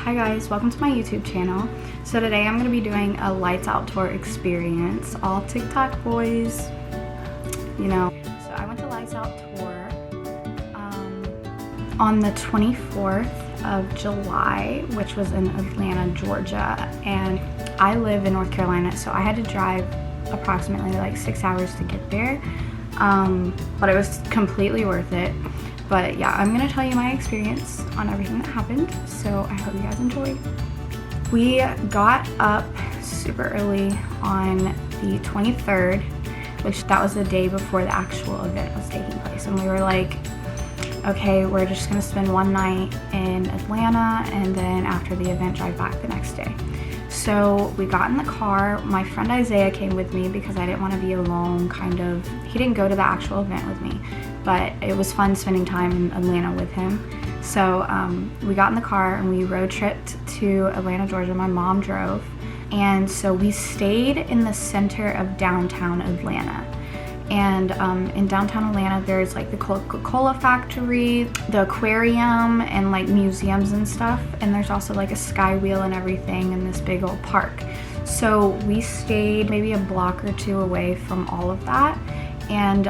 Hi guys, welcome to my YouTube channel. So today I'm going to be doing a lights out tour experience, all TikTok boys, you know. So I went to lights out tour on the 24th of July, which was in Atlanta, Georgia, and I live in North Carolina, so I had to drive approximately like 6 hours to get there, but it was completely worth it. But yeah, I'm gonna tell you my experience on everything that happened, so I hope you guys enjoy. We got up super early on the 23rd, which that was the day before the actual event was taking place, and we were like, okay, we're just gonna spend one night in Atlanta and then after the event drive back the next day. So we got in the car. My friend Isaiah came with me because I didn't want to be alone, kind of. He didn't go to the actual event with me, but it was fun spending time in Atlanta with him. So we got in the car and we road tripped to Atlanta, Georgia. My mom drove, and so we stayed in the center of downtown Atlanta. And in downtown Atlanta, there's like the Coca-Cola factory, the aquarium, and like museums and stuff. And there's also like a sky wheel and everything in this big old park. So we stayed maybe a block or two away from all of that. And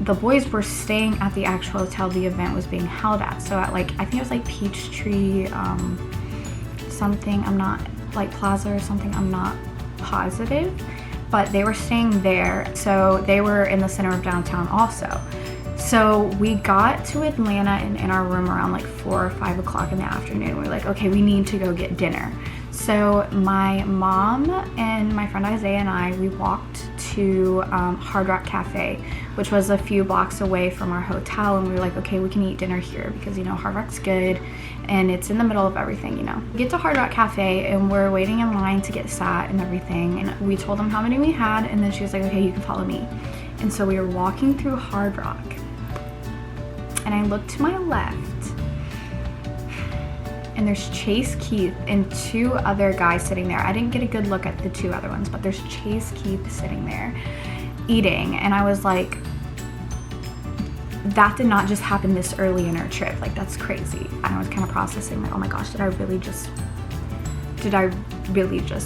the boys were staying at the actual hotel the event was being held at. So at like, I think it was like Peachtree something, I'm not, like Plaza or something, I'm not positive. But they were staying there, so they were in the center of downtown also. So we got to Atlanta and in our room around like 4 or 5 o'clock in the afternoon. We're like, okay, we need to go get dinner. So my mom and my friend Isaiah and I, we walked to Hard Rock Cafe, which was a few blocks away from our hotel, and we were like, okay, we can eat dinner here because, you know, Hard Rock's good and it's in the middle of everything, you know. We get to Hard Rock Cafe and we're waiting in line to get sat and everything, and we told them how many we had, and then she was like, okay, you can follow me. And so we were walking through Hard Rock, and I looked to my left, and there's Chase Keith and 2 other guys sitting there. I didn't get a good look at the 2 other ones, but there's Chase Keith sitting there eating, and I was like, that did not just happen this early in our trip. Like, that's crazy. And I was kind of processing like, oh my gosh, did I really just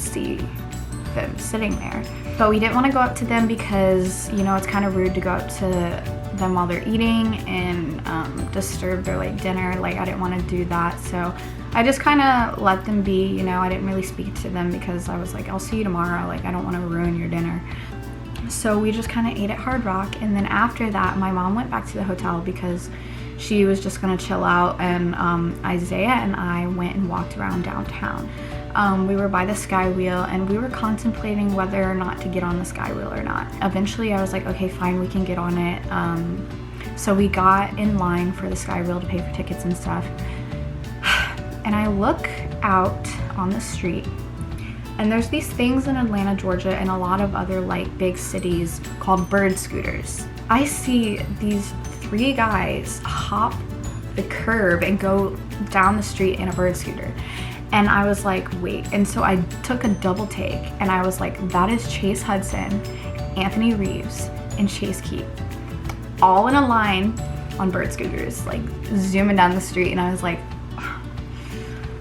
see them sitting there? But we didn't want to go up to them because, you know, it's kind of rude to go up to them while they're eating and disturb their like dinner. Like, I didn't want to do that, so I just kind of let them be, you know. I didn't really speak to them because I was like, I'll see you tomorrow, like I don't want to ruin your dinner. So we just kind of ate at Hard Rock, and then after that my mom went back to the hotel because she was just gonna chill out, and Isaiah and I went and walked around downtown. We were by the sky wheel and we were contemplating whether or not to get on the sky wheel or not. Eventually I was like, okay, fine, we can get on it. So we got in line for the sky wheel to pay for tickets and stuff. And I look out on the street, and there's these things in Atlanta, Georgia, and a lot of other like big cities called bird scooters. I see these 3 guys hop the curb and go down the street in a bird scooter. And I was like, wait. And so I took a double take, and I was like, that is Chase Hudson, Anthony Reeves, and Chase Keith, all in a line on bird scooters, like zooming down the street. And I was like,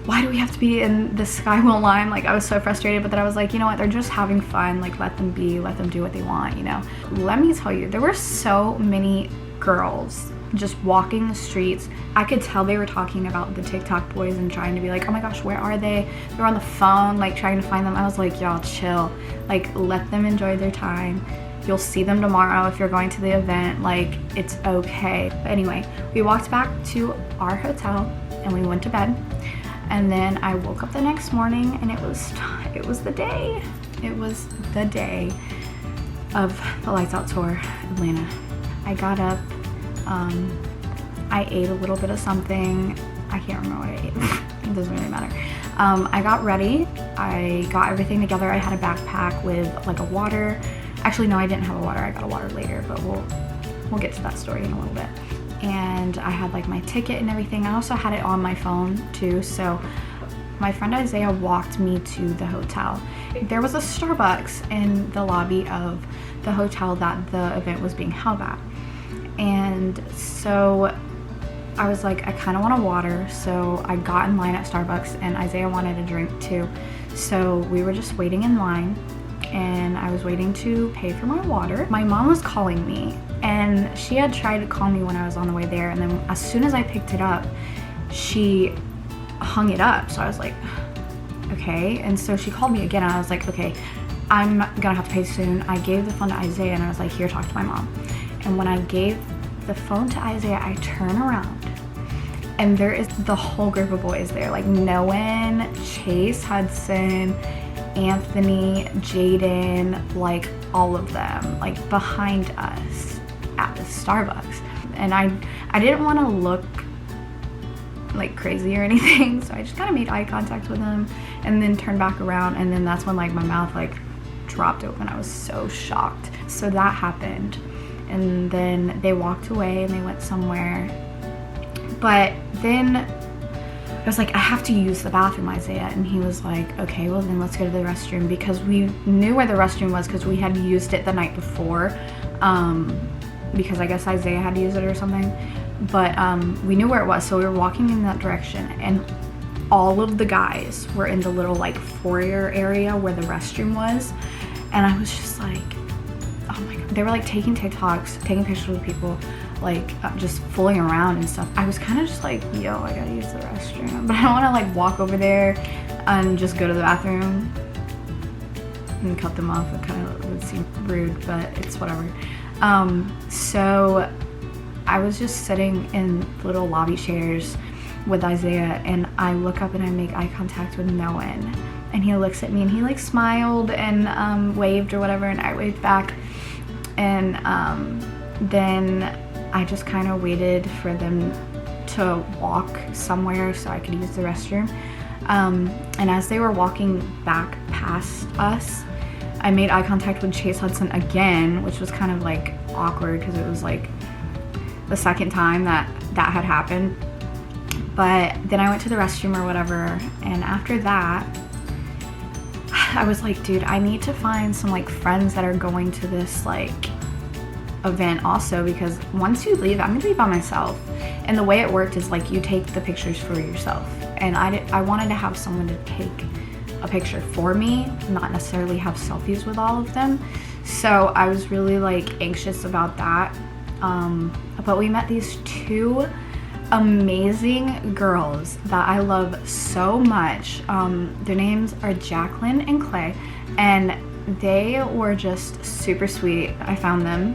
why do we have to be in the sky wheel line? Like, I was so frustrated, but then I was like, you know what, they're just having fun, like let them be, let them do what they want, you know. Let me tell you, there were so many girls just walking the streets. I could tell they were talking about the TikTok boys and trying to be like, oh my gosh, where are they? They were on the phone, like trying to find them. I was like, y'all chill, like let them enjoy their time. You'll see them tomorrow if you're going to the event, like it's okay. But anyway, we walked back to our hotel and we went to bed. And then I woke up the next morning, and it was the day. It was the day of the Lights Out Tour Atlanta. I got up, I ate a little bit of something. I can't remember what I ate. It doesn't really matter. I got ready. I got everything together. I had a backpack with like a water. Actually, no, I didn't have a water. I got a water later, but we'll get to that story in a little bit. And I had like my ticket and everything. I also had it on my phone too, so my friend Isaiah walked me to the hotel. There was a Starbucks in the lobby of the hotel that the event was being held at, and so I was like, I kind of want a water, so I got in line at Starbucks, and Isaiah wanted a drink too. So we were just waiting in line, and I was waiting to pay for my water. My mom was calling me, and she had tried to call me when I was on the way there, and then as soon as I picked it up, she hung it up. So I was like, okay. And so she called me again, and I was like, okay, I'm gonna have to pay soon. I gave the phone to Isaiah, and I was like, here, talk to my mom. And when I gave the phone to Isaiah, I turn around, and there is the whole group of boys there, like Noah, Chase, Hudson, Anthony, Jaden, like all of them, like behind us at the Starbucks. And I didn't want to look like crazy or anything, so I just kind of made eye contact with them and then turned back around, and then that's when like my mouth like dropped open. I was so shocked. So that happened, and then they walked away and they went somewhere. But then I was like, I have to use the bathroom, Isaiah. And he was like, okay, well then let's go to the restroom, because we knew where the restroom was because we had used it the night before, because I guess Isaiah had to use it or something. But we knew where it was, so we were walking in that direction, and all of the guys were in the little like foyer area where the restroom was. And I was just like, oh my God. They were like taking TikToks, taking pictures with people, like just fooling around and stuff. I was kind of just like, yo, I gotta use the restroom, but I don't want to like walk over there and just go to the bathroom and cut them off. It kind of would seem rude, but it's whatever. So I was just sitting in little lobby chairs with Isaiah, and I look up and I make eye contact with Noah, and he looks at me and he like smiled and waved or whatever, and I waved back. And then I just kind of waited for them to walk somewhere so I could use the restroom. And as they were walking back past us, I made eye contact with Chase Hudson again, which was kind of like awkward because it was like the second time that had happened. But then I went to the restroom or whatever, and after that, I was like, dude, I need to find some like friends that are going to this like event also, because once you leave, I'm gonna be by myself. And the way it worked is like you take the pictures for yourself, and I wanted to have someone to take a picture for me, not necessarily have selfies with all of them. So I was really like anxious about that. But we met these two amazing girls that I love so much. Their names are Jacqueline and Clay, and they were just super sweet. I found them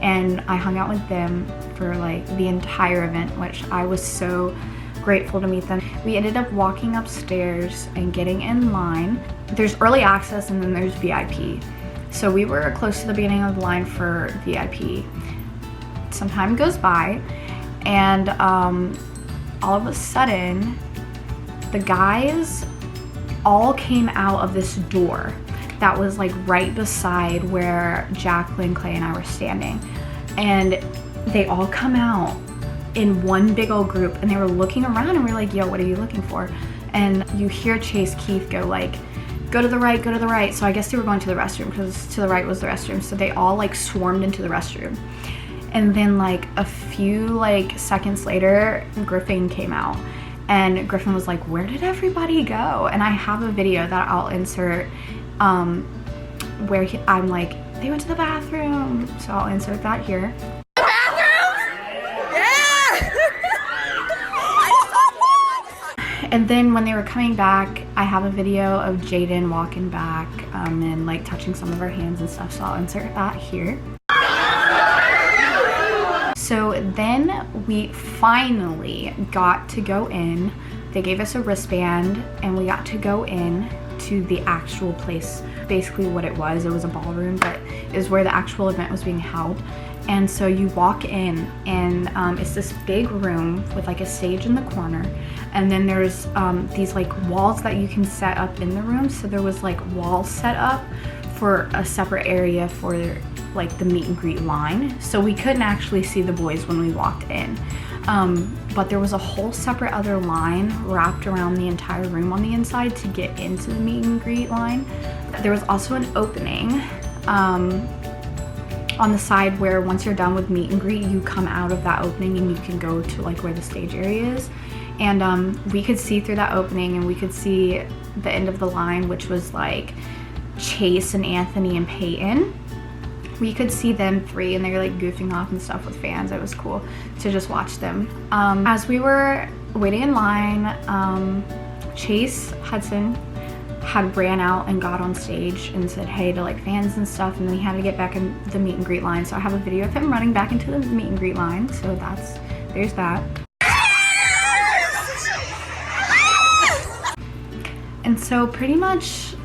and I hung out with them for like the entire event, which I was so grateful to meet them. We ended up walking upstairs and getting in line. There's early access and then there's VIP. So we were close to the beginning of the line for VIP. Some time goes by, and all of a sudden the guys all came out of this door that was like right beside where Jacqueline, Clay, and I were standing, and they all come out in one big old group, and they were looking around, and we were like, yo, what are you looking for? And you hear Chase Keith go like, go to the right, go to the right. So I guess they were going to the restroom because to the right was the restroom. So they all like swarmed into the restroom. And then like a few like seconds later, Griffin came out, and Griffin was like, where did everybody go? And I have a video that I'll insert where I'm like, they went to the bathroom. So I'll insert that here. The bathroom? Yeah! And then when they were coming back, I have a video of Jaden walking back and like touching some of our hands and stuff. So I'll insert that here. So then we finally got to go in. They gave us a wristband and we got to go in to the actual place. Basically what it was a ballroom, but it was where the actual event was being held. And so you walk in, and it's this big room with like a stage in the corner, and then there's these like walls that you can set up in the room. So there was like walls set up for a separate area for like the meet and greet line, so we couldn't actually see the boys when we walked in, but there was a whole separate other line wrapped around the entire room on the inside to get into the meet and greet line. There was also an opening on the side where once you're done with meet and greet, you come out of that opening and you can go to like where the stage area is. And we could see through that opening, and we could see the end of the line, which was like Chase and Anthony and Peyton. We could see them three, and they were like goofing off and stuff with fans. It was cool to just watch them. As we were waiting in line, Chase Hudson had ran out and got on stage and said hey to like fans and stuff, and then he had to get back in the meet and greet line. So I have a video of him running back into the meet and greet line. So there's that. And so pretty much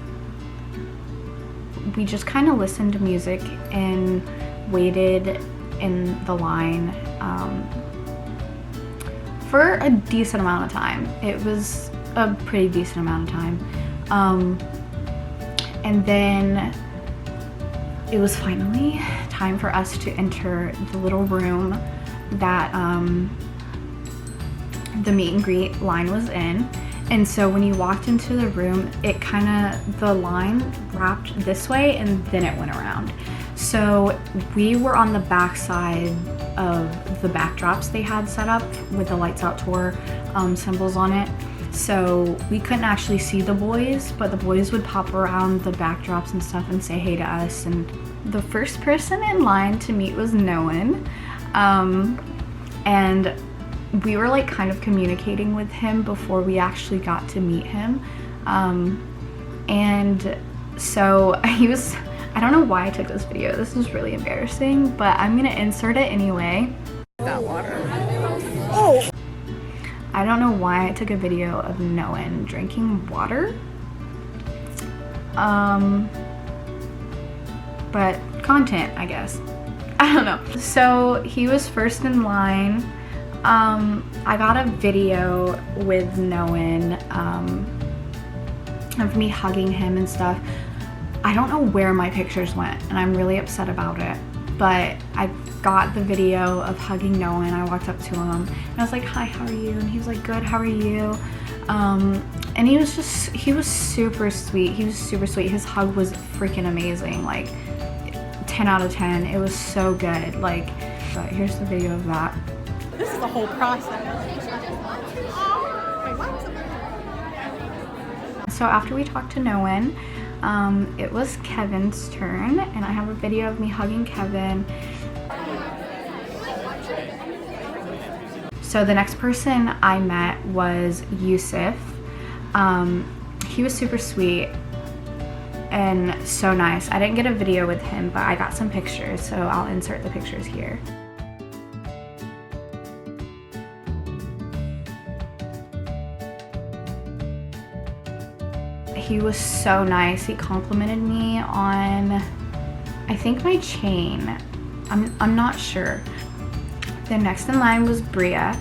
we just kind of listened to music and waited in the line for a decent amount of time. It was a pretty decent amount of time. And then it was finally time for us to enter the little room that the meet and greet line was in. And so when you walked into the room, the line wrapped this way and then it went around. So we were on the back side of the backdrops they had set up with the Lights Out Tour symbols on it. So we couldn't actually see the boys, but the boys would pop around the backdrops and stuff and say hey to us. And the first person in line to meet was Noen. And we were like kind of communicating with him before we actually got to meet him. And so I don't know why I took this video. This is really embarrassing, but I'm gonna insert it anyway. That water. Oh! I don't know why I took a video of Noen drinking water. But content, I guess. I don't know. So he was first in line. I got a video with Noen of me hugging him and stuff. I don't know where my pictures went, and I'm really upset about it. But I got the video of hugging Noen. I walked up to him and I was like, hi, how are you? And he was like, good, how are you? And he was super sweet. He was super sweet. His hug was freaking amazing. Like 10 out of 10. It was so good. Like, but here's the video of that. This is the whole process. So after we talked to Noen, it was Kevin's turn, and I have a video of me hugging Kevin. So the next person I met was Yusuf. He was super sweet and so nice. I didn't get a video with him, but I got some pictures, so I'll insert the pictures here. He was so nice. He complimented me on, I think, my chain. I'm not sure. The next in line was Bria.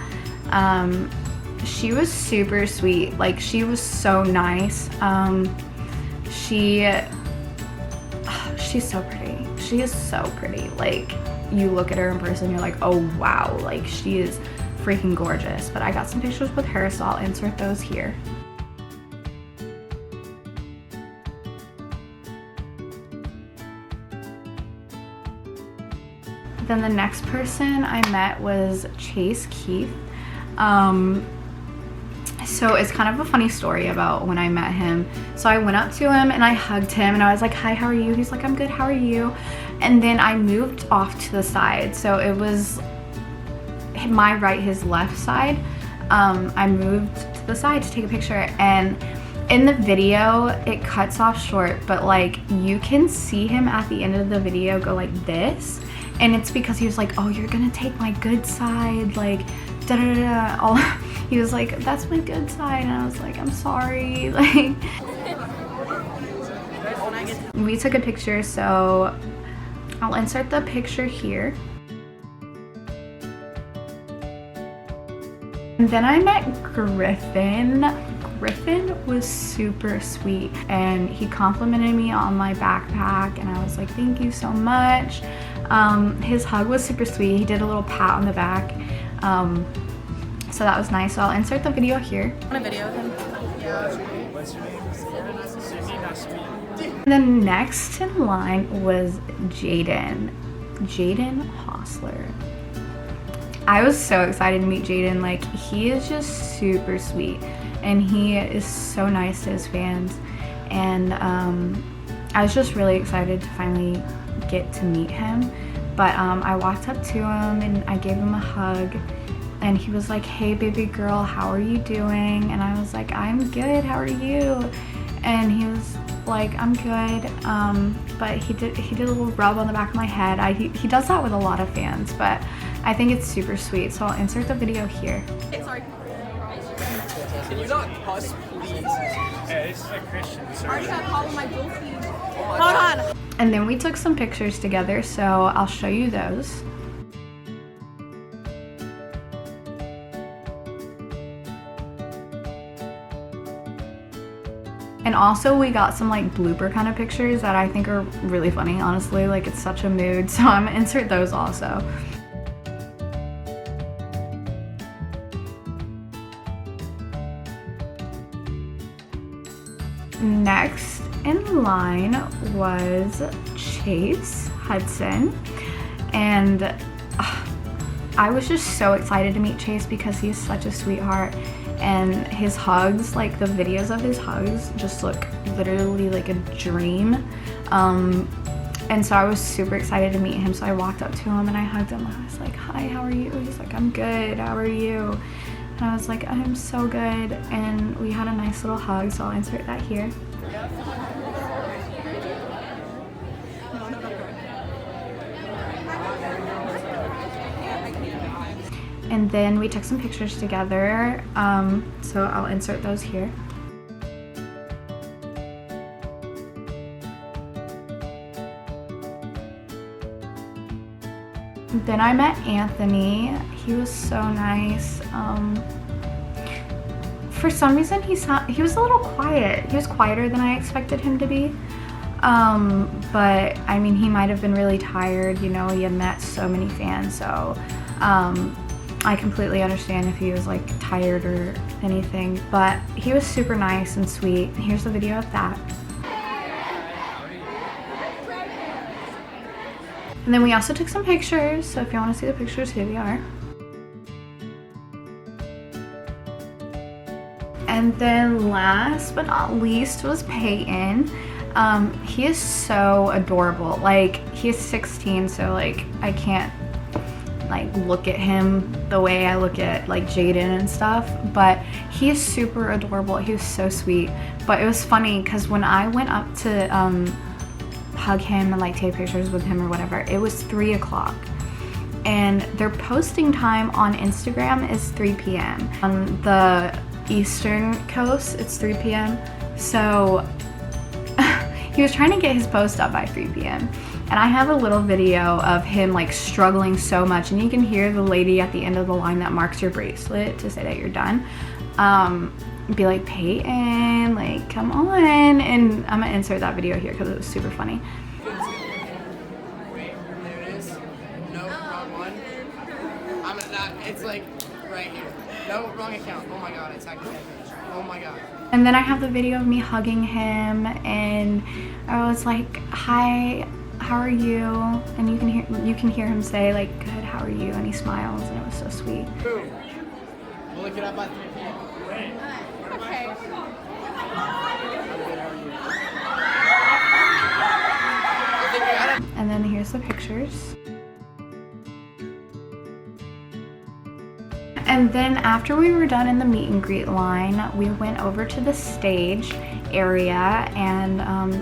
She was super sweet. Like, she was so nice. She's so pretty. She is so pretty. Like, you look at her in person, you're like, oh wow, like she is freaking gorgeous. But I got some pictures with her, so I'll insert those here. Then the next person I met was Chase Keith. So it's kind of a funny story about when I met him. So I went up to him and I hugged him and I was like, hi, how are you? He's like, I'm good, how are you? And then I moved off to the side. So it was my right, his left side. I moved to the side to take a picture, and in the video, it cuts off short, but like you can see him at the end of the video go like this. And it's because he was like, oh, you're gonna take my good side, like, da da da da. He was like, that's my good side. And I was like, I'm sorry. Like, we took a picture, so I'll insert the picture here. And then I met Griffin. Griffin was super sweet, and he complimented me on my backpack, and I was like, thank you so much. His hug was super sweet. He did a little pat on the back, so that was nice. So I'll insert the video here. Want a video of him? The next in line was Jaden. Jaden Hostler. I was so excited to meet Jaden. Like, he is just super sweet and he is so nice to his fans, and I was just really excited to finally get to meet him. But I walked up to him and I gave him a hug, and he was like, "Hey baby girl, how are you doing?" And I was like, "I'm good, how are you?" And he was like, "I'm good." But he did a little rub on the back of my head. He does that with a lot of fans, but I think it's super sweet. So I'll insert the video here. Sorry. Can you not cuss, please? Yeah, it's a Christian I already service. got called on my dual feed. Hold on. And then we took some pictures together, so I'll show you those. And also we got some like blooper kind of pictures that I think are really funny, honestly. Like, it's such a mood, so I'm gonna insert those also. Next in line was Chase Hudson, and I was just so excited to meet Chase because he's such a sweetheart, and his hugs, like the videos of his hugs, just look literally like a dream. And so I was super excited to meet him, so I walked up to him and I hugged him. I was like, "Hi, how are you?" He's like, "I'm good, how are you?" And I was like, "I'm so good," and we had a nice little hug, so I'll insert that here. And then we took some pictures together, so I'll insert those here. Then I met Anthony. He was so nice. For some reason he was a little quiet. He was quieter than I expected him to be. But I mean, he might have been really tired, you know, he had met so many fans, so I completely understand if he was like tired or anything, but he was super nice and sweet. Here's a video of that. And then we also took some pictures, so if you want to see the pictures, here they are. And then last but not least was Peyton. He is so adorable. Like, he is 16, so like I can't like look at him the way I look at like Jaden and stuff, but he is super adorable. He was so sweet. But it was funny because when I went up to hug him and like take pictures with him or whatever, it was 3 o'clock, and their posting time on Instagram is 3 p.m. On the Eastern Coast, it's 3 p.m. So he was trying to get his post up by 3 p.m. And I have a little video of him like struggling so much, and you can hear the lady at the end of the line that marks your bracelet to say that you're done be like, "Peyton, like, come on." And I'm gonna insert that video here because it was super funny. Wait, there it is. No, wrong one. It's like right here. No, wrong account. Oh my god, it's actually oh my god. And then I have the video of me hugging him, and I was like, "Hi, how are you?" And you can hear him say like, "Good, how are you?" And he smiles, and it was so sweet. Boom. We'll look it up at 3 p.m. Okay. I'm good, how are you? I think we got it. And then here's the pictures. And then after we were done in the meet and greet line, we went over to the stage area, and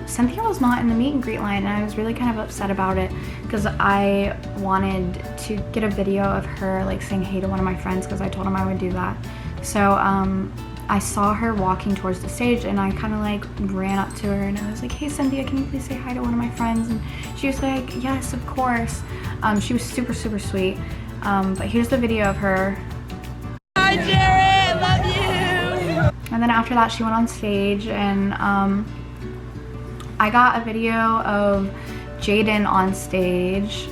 Cynthia was not in the meet and greet line, and I was really kind of upset about it because I wanted to get a video of her like saying hey to one of my friends because I told him I would do that. So I saw her walking towards the stage, and I kind of like ran up to her and I was like, "Hey Cynthia, can you please say hi to one of my friends?" And she was like, "Yes, of course." She was super sweet. But here's the video of her. Hi Jared, love you. And then after that she went on stage, and I got a video of Jaden on stage.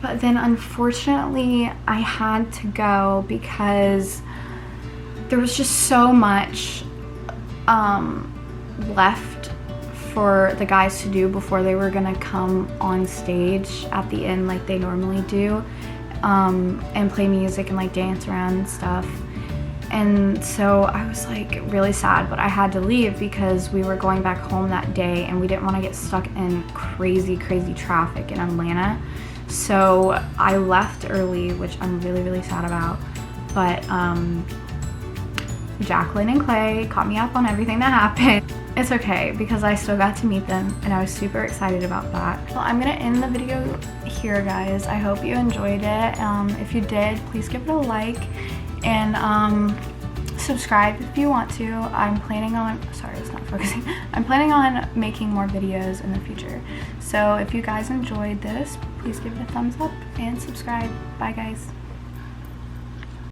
But then unfortunately I had to go because there was just so much left for the guys to do before they were gonna come on stage at the end like they normally do, and play music and like dance around and stuff. And so I was like really sad, but I had to leave because we were going back home that day and we didn't want to get stuck in crazy traffic in Atlanta. So I left early, which I'm really sad about. But Jacqueline and Clay caught me up on everything that happened. It's okay because I still got to meet them and I was super excited about that. Well, I'm gonna end the video here, guys. I hope you enjoyed it. If you did, please give it a like and subscribe if you want to. I'm planning on, sorry, it's not focusing. I'm planning on making more videos in the future. So if you guys enjoyed this, please give it a thumbs up and subscribe. Bye, guys.